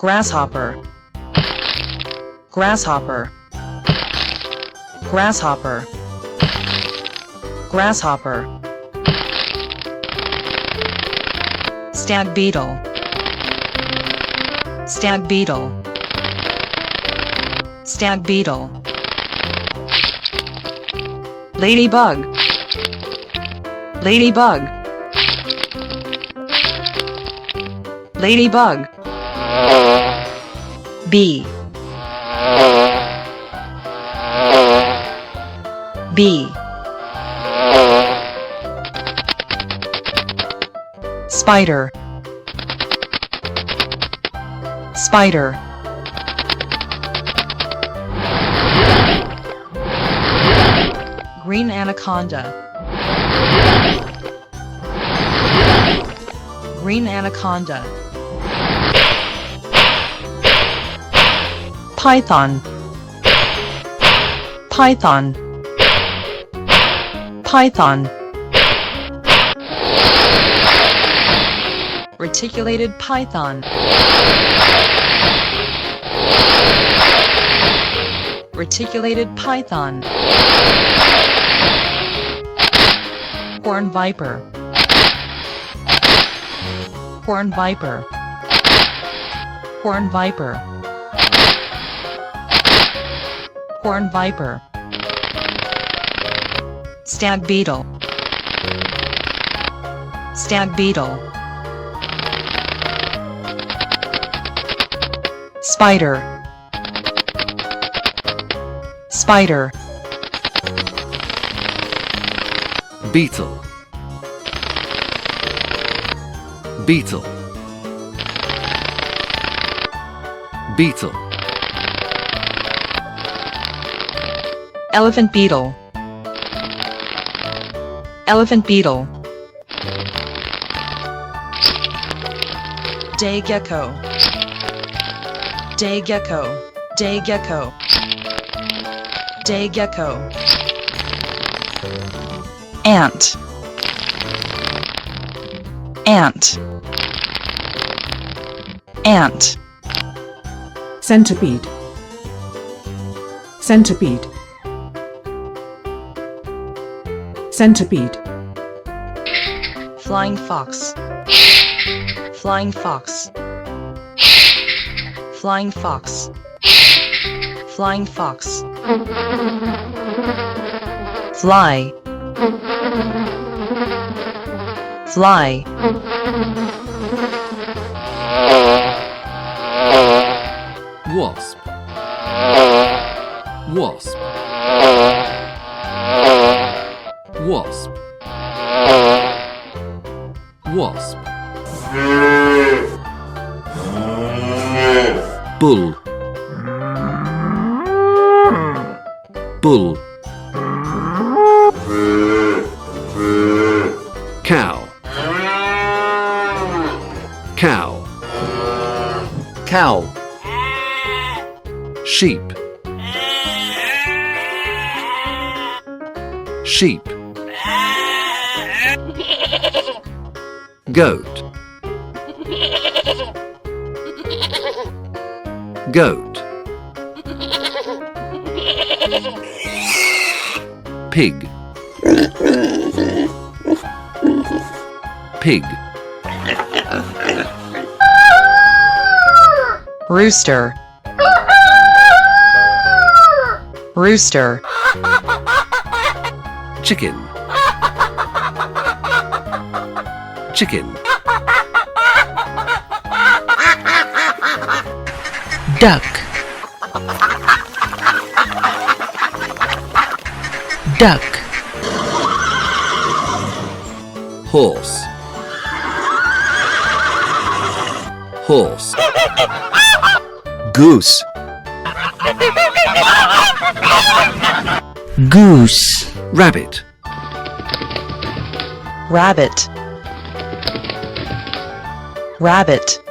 grasshopper, grasshopper, grasshopper, grasshopper, stag beetle, stag beetle, stag beetle, ladybug, ladybug, ladybug, bee, bee, spider, spider, green anaconda, green anaconda, python, python, python, reticulated python, reticulated python, horned viper, horned viper, horned viper, horned viper, stag beetle, stag beetle, spider, spider, beetle, beetle, beetle, elephant beetle, elephant beetle, day gecko, day gecko, day gecko, day gecko, ant, ant, ant, centipede, centipede, centipede, flying fox, flying fox, flying fox, flying fox, fly, fly, wasp, wasp, wasp, wasp, bull, bull, cow, cow, cow, sheep, sheep, goat, goat, pig, pig, rooster, rooster, chicken, chicken, duck, duck, horse, horse, goose, goose, rabbit, rabbit, rabbit,